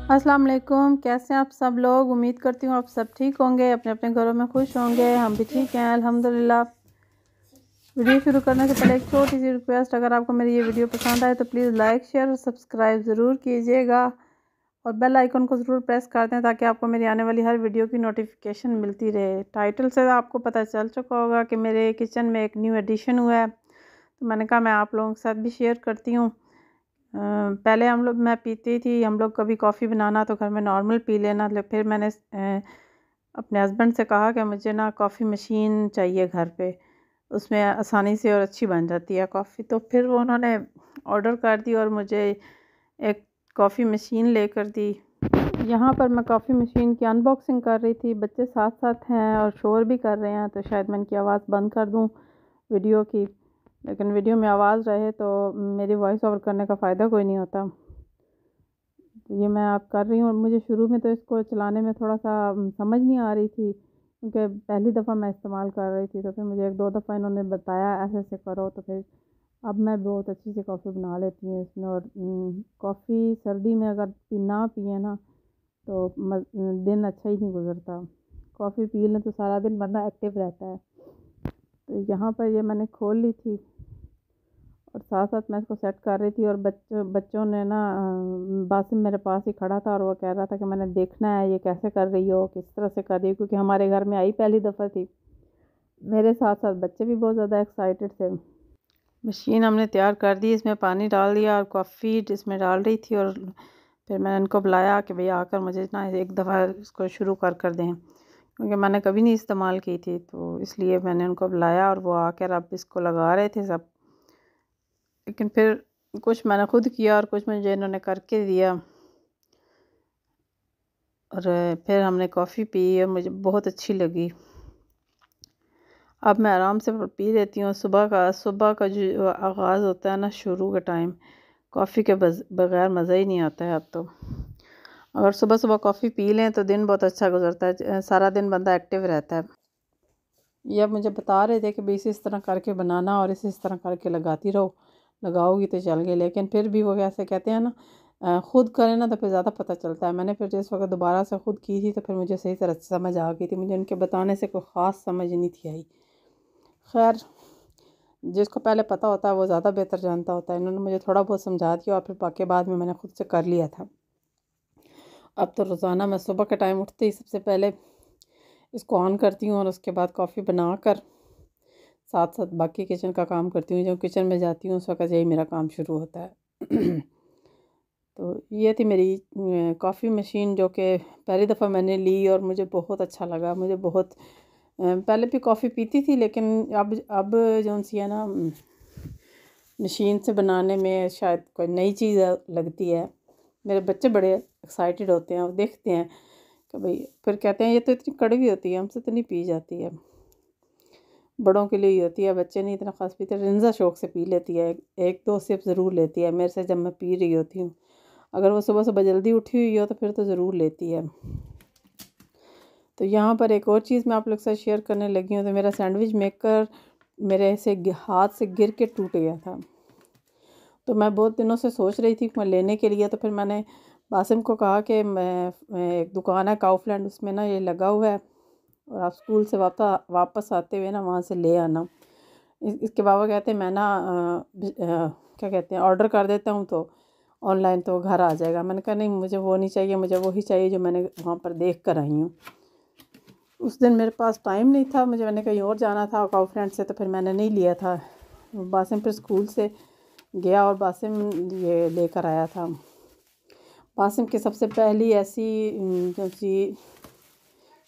अस्सलाम वालेकुम। कैसे हैं आप सब लोग? उम्मीद करती हूँ आप सब ठीक होंगे, अपने अपने घरों में खुश होंगे। हम भी ठीक हैं अल्हम्दुलिल्लाह। वीडियो शुरू करने से पहले एक छोटी सी रिक्वेस्ट, अगर आपको मेरी ये वीडियो पसंद आए तो प्लीज़ लाइक शेयर और सब्सक्राइब ज़रूर कीजिएगा और बेल आइकन को ज़रूर प्रेस कर दें ताकि आपको मेरी आने वाली हर वीडियो की नोटिफिकेशन मिलती रहे। टाइटल से आपको पता चल चुका होगा कि मेरे किचन में एक न्यू एडिशन हुआ है, तो मैंने कहा मैं आप लोगों के साथ भी शेयर करती हूँ। पहले मैं पीती थी, हम लोग कभी कॉफ़ी बनाना तो घर में नॉर्मल पी लेना। फिर मैंने अपने हस्बैंड से कहा कि मुझे ना कॉफ़ी मशीन चाहिए घर पे, उसमें आसानी से और अच्छी बन जाती है कॉफ़ी। तो फिर वो उन्होंने ऑर्डर कर दी और मुझे एक कॉफ़ी मशीन लेकर दी। यहाँ पर मैं कॉफ़ी मशीन की अनबॉक्सिंग कर रही थी, बच्चे साथ साथ हैं और शोर भी कर रहे हैं, तो शायद मैं इनकी आवाज़ बंद कर दूँ वीडियो की। लेकिन वीडियो में आवाज़ रहे तो मेरी वॉइस ओवर करने का फ़ायदा कोई नहीं होता। तो ये मैं आप कर रही हूँ और मुझे शुरू में तो इसको चलाने में थोड़ा सा समझ नहीं आ रही थी, क्योंकि पहली दफ़ा मैं इस्तेमाल कर रही थी। तो फिर मुझे एक दो दफ़ा इन्होंने बताया ऐसे ऐसे करो, तो फिर अब मैं बहुत अच्छी सी कॉफ़ी बना लेती हूँ इसमें। और कॉफ़ी सर्दी में अगर ना पिए ना तो दिन अच्छा ही नहीं गुजरता। कॉफ़ी पी लें तो सारा दिन बंदा एक्टिव रहता है। तो यहाँ पर ये मैंने खोल ली थी और साथ साथ मैं इसको सेट कर रही थी। और बच्चों ने ना बासिम मेरे पास ही खड़ा था और वो कह रहा था कि मैंने देखना है ये कैसे कर रही हो, किस तरह से कर रही हो, क्योंकि हमारे घर में आई पहली दफ़ा थी। मेरे साथ साथ बच्चे भी बहुत ज़्यादा एक्साइटेड थे। मशीन हमने तैयार कर दी, इसमें पानी डाल दिया और कॉफ़ी जिसमें डाल रही थी। और फिर मैंने इनको बुलाया कि भैया आकर मुझे ना एक दफ़ा इसको शुरू कर दें, क्योंकि मैंने कभी नहीं इस्तेमाल की थी। तो इसलिए मैंने उनको बुलाया और वो आकर अब इसको लगा रहे थे सब। लेकिन फिर कुछ मैंने खुद किया और कुछ मुझे इन्होंने करके दिया। और फिर हमने कॉफ़ी पी और मुझे बहुत अच्छी लगी। अब मैं आराम से पी लेती हूँ। सुबह का जो आगाज़ होता है ना, शुरू के टाइम कॉफ़ी के बगैर मज़ा ही नहीं आता है। अब तो अगर सुबह सुबह कॉफ़ी पी लें तो दिन बहुत अच्छा गुजरता है, सारा दिन बंदा एक्टिव रहता है। ये अब मुझे बता रहे थे कि भाई इस तरह करके बनाना और इस तरह करके लगाती रहो, लगाओगी तो चल गए। लेकिन फिर भी वो कैसे कहते हैं ना, ख़ुद करें ना तो फिर ज़्यादा पता चलता है। मैंने फिर जिस वक्त दोबारा से ख़ुद की थी तो फिर मुझे सही तरह से समझ आ गई थी। मुझे उनके बताने से कोई ख़ास समझ नहीं थी आई। खैर, जिसको पहले पता होता है वो ज़्यादा बेहतर जानता होता है। इन्होंने मुझे थोड़ा बहुत समझा दिया और फिर बाकी बाद में मैंने ख़ुद से कर लिया था। अब तो रोज़ाना मैं सुबह के टाइम उठते ही सबसे पहले इसको ऑन करती हूँ और उसके बाद कॉफ़ी बना कर साथ साथ बाकी किचन का काम करती हूँ। जब किचन में जाती हूँ उस वक्त यही मेरा काम शुरू होता है। तो ये थी मेरी कॉफ़ी मशीन, जो कि पहली दफ़ा मैंने ली और मुझे बहुत अच्छा लगा। मुझे बहुत पहले भी कॉफ़ी पीती थी, लेकिन अब जो सी है ना, मशीन से बनाने में शायद कोई नई चीज़ लगती है। मेरे बच्चे बड़े एक्साइटेड होते हैं और देखते हैं कि भाई, फिर कहते हैं ये तो इतनी कड़वी होती है, हमसे तो नहीं पी जाती है। बड़ों के लिए ही होती है, बच्चे नहीं इतना ख़ास पीते। रिंजा शौक़ से पी लेती है, एक दो सिप ज़रूर लेती है मेरे से जब मैं पी रही होती हूँ। अगर वो सुबह सुबह जल्दी उठी हुई हो तो फिर तो ज़रूर लेती है। तो यहाँ पर एक और चीज़ मैं आप लोग के साथ शेयर करने लगी हूँ। तो मेरा सैंडविच मेकर मेरे से हाथ से गिर के टूट गया था। तो मैं बहुत दिनों से सोच रही थी कि मैं लेने के लिए। तो फिर मैंने बासिम को कहा कि मैं एक दुकान है काउफलैंड, उसमें ना ये लगा हुआ है और आप स्कूल से वापस आते हुए ना वहाँ से ले आना। इसके बाबा कहते हैं मैं ना क्या कहते हैं, ऑर्डर कर देता हूँ तो ऑनलाइन तो घर आ जाएगा। मैंने कहा नहीं, मुझे वो नहीं चाहिए, मुझे वही चाहिए जो मैंने वहाँ पर देख कर आई हूँ। उस दिन मेरे पास टाइम नहीं था, मैंने कहीं और जाना था काउफलैंड से, तो फिर मैंने नहीं लिया था। बासिम फिर स्कूल से गया और बासिम ये लेकर आया था। बासिम की सबसे पहली ऐसी जो सी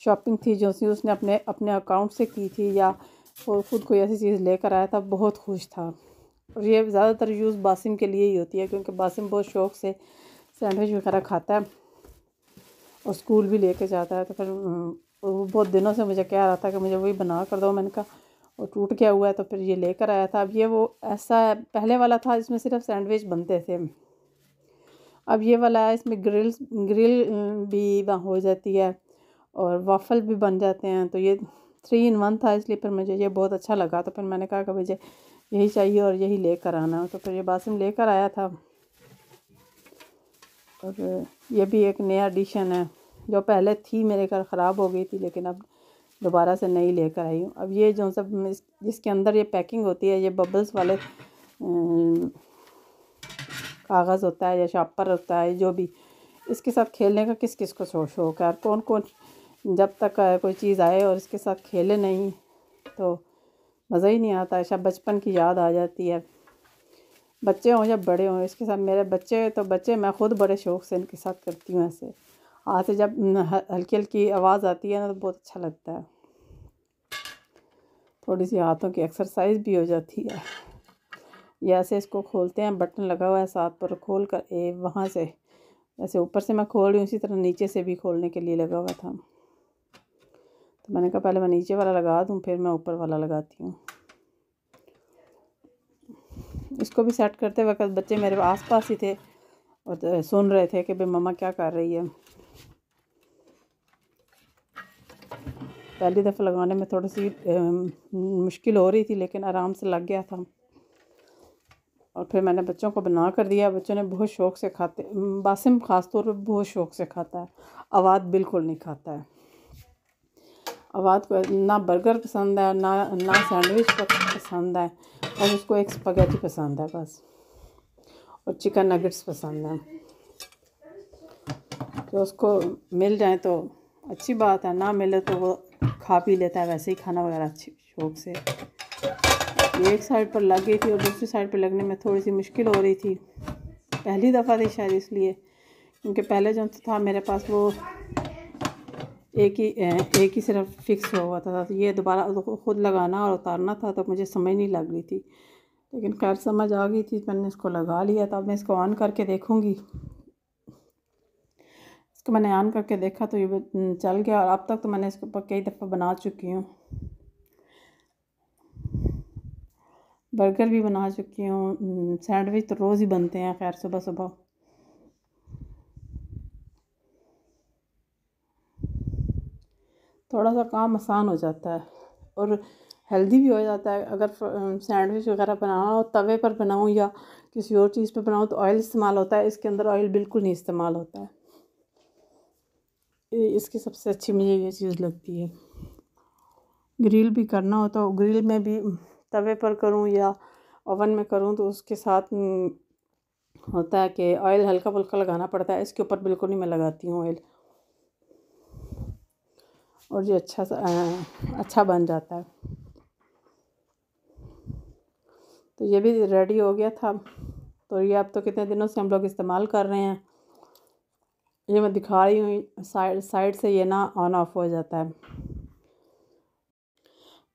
शॉपिंग थी जो सी उसने अपने अपने अकाउंट से की थी, या वो ख़ुद कोई ऐसी चीज़ लेकर आया था, बहुत खुश था। और ये ज़्यादातर यूज़ बासिम के लिए ही होती है, क्योंकि बासिम बहुत शौक़ से सैंडविच वगैरह खाता है और स्कूल भी लेके जाता है। तो फिर वो बहुत दिनों से मुझे कह रहा था कि मुझे वही बना कर दो। मैंने कहा वो टूट गया हुआ है, तो फिर ये लेकर आया था। अब ये वो ऐसा पहले वाला था जिसमें सिर्फ सैंडविच बनते थे, अब ये वाला है इसमें ग्रिल भी हो जाती है और वाफ़ल भी बन जाते हैं। तो ये 3 in 1 था, इसलिए फिर मुझे ये बहुत अच्छा लगा। तो फिर मैंने कहा कि मुझे यही चाहिए और यही लेकर आना। तो फिर ये बासिम लेकर आया था। और ये भी एक नया एडिशन है, जो पहले थी मेरे घर ख़राब हो गई थी, लेकिन अब दोबारा से नई लेकर आई हूँ। अब ये जो सब जिसके अंदर ये पैकिंग होती है, ये बबल्स वाले कागज़ होता है या शापर होता है, जो भी इसके साथ खेलने का किस किस को शौक़ है। और कौन कौन जब तक कोई चीज़ आए और इसके साथ खेले नहीं तो मज़ा ही नहीं आता है। सब बचपन की याद आ जाती है, बच्चे हों या बड़े हों। इसके साथ मेरे बच्चे मैं ख़ुद बड़े शौक़ से इनके साथ करती हूँ। ऐसे हाथ से जब हल्की हल्की आवाज़ आती है ना, तो बहुत अच्छा लगता है। थोड़ी सी हाथों की एक्सरसाइज भी हो जाती है। ये ऐसे इसको खोलते हैं, बटन लगा हुआ है साथ पर, खोल कर वहाँ से ऐसे ऊपर से मैं खोल रही हूँ, उसी तरह नीचे से भी खोलने के लिए लगा हुआ था। तो मैंने कहा पहले मैं नीचे वाला लगा दूँ, फिर मैं ऊपर वाला लगाती हूँ। इसको भी सेट करते वक्त बच्चे मेरे आसपास ही थे और सुन रहे थे कि भाई मम्मा क्या कर रही है। पहली दफ़ा लगाने में थोड़ी सी मुश्किल हो रही थी, लेकिन आराम से लग गया था। और फिर मैंने बच्चों को बना कर दिया। बच्चों ने बहुत शौक़ से खाते, बासिम ख़ास तौर पर बहुत शौक़ से खाता है। अवाद बिल्कुल नहीं खाता है। अवाद को ना बर्गर पसंद है, ना सैंडविच पसंद है, और उसको एक स्पगेटी पसंद है बस, और चिकन नगेट्स पसंद है। तो उसको मिल जाए तो अच्छी बात है, ना मिले तो वो खा पी लेता है वैसे ही, खाना वगैरह अच्छी शौक़ से। एक साइड पर लग गई थी और दूसरी साइड पर लगने में थोड़ी सी मुश्किल हो रही थी। पहली दफ़ा थी शायद इसलिए, क्योंकि पहले जो था मेरे पास वो एक ही सिर्फ फिक्स हुआ था। तो ये दोबारा ख़ुद लगाना और उतारना था, तो मुझे समझ नहीं लग रही थी, लेकिन खैर समझ आ गई थी। मैंने इसको लगा लिया था। अब मैं इसको ऑन करके देखूँगी। इसको मैंने ऑन करके देखा तो ये चल गया। और अब तक तो मैंने इसके ऊपर कई दफ़ा बना चुकी हूँ। बर्गर भी बना चुकी हूँ, सैंडविच तो रोज़ ही बनते हैं खैर सुबह सुबह। थोड़ा सा काम आसान हो जाता है और हेल्दी भी हो जाता है। अगर सैंडविच वगैरह बनाना हो तवे पर बनाऊँ या किसी और चीज़ पर बनाऊँ तो ऑयल इस्तेमाल होता है, इसके अंदर ऑयल बिल्कुल नहीं इस्तेमाल होता है। इसकी सबसे अच्छी मुझे ये चीज़ लगती है। ग्रिल भी करना हो तो ग्रिल में भी तवे पर करूँ या ओवन में करूँ तो उसके साथ होता है कि ऑयल हल्का फुल्का लगाना पड़ता है। इसके ऊपर बिल्कुल नहीं मैं लगाती हूँ ऑयल, और ये अच्छा बन जाता है। तो ये भी रेडी हो गया था। तो ये अब तो कितने दिनों से हम लोग इस्तेमाल कर रहे हैं। ये मैं दिखा रही हूँ, साइड से ये ना ऑन ऑफ हो जाता है।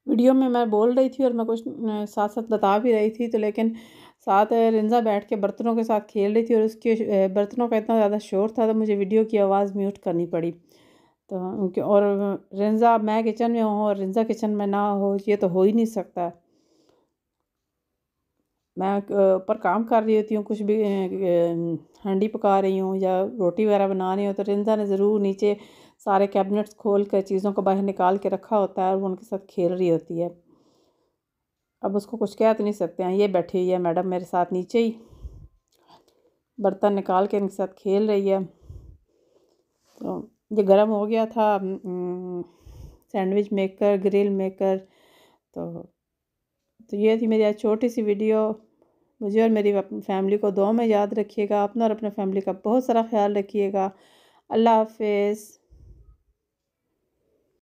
वीडियो में मैं बोल रही थी और मैं कुछ साथ साथ बता भी रही थी, तो लेकिन साथ रिंजा बैठ के बर्तनों के साथ खेल रही थी और उसके बर्तनों का इतना ज़्यादा शोर था तो मुझे वीडियो की आवाज़ म्यूट करनी पड़ी। तो और रिंजा, मैं किचन में हूँ और रिंजा किचन में ना हो, ये तो हो ही नहीं सकता। मैं ऊपर काम कर रही होती हूँ, कुछ भी हांडी पका रही हूँ या रोटी वगैरह बना रही हूँ, तो रिंजा ने ज़रूर नीचे सारे कैबिनेट्स खोल कर चीज़ों को बाहर निकाल के रखा होता है और वो उनके साथ खेल रही होती है। अब उसको कुछ कह तो नहीं सकते हैं। ये बैठी हुई है मैडम मेरे साथ नीचे ही, बर्तन निकाल के इनके साथ खेल रही है। तो ये गर्म हो गया था सैंडविच मेकर, ग्रिल मेकर। तो ये थी मेरी आज छोटी सी वीडियो। मुझे और मेरी फैमिली को दुआ में याद रखिएगा। अपना और अपने फैमिली का बहुत सारा ख्याल रखिएगा। अल्लाह हाफिज़।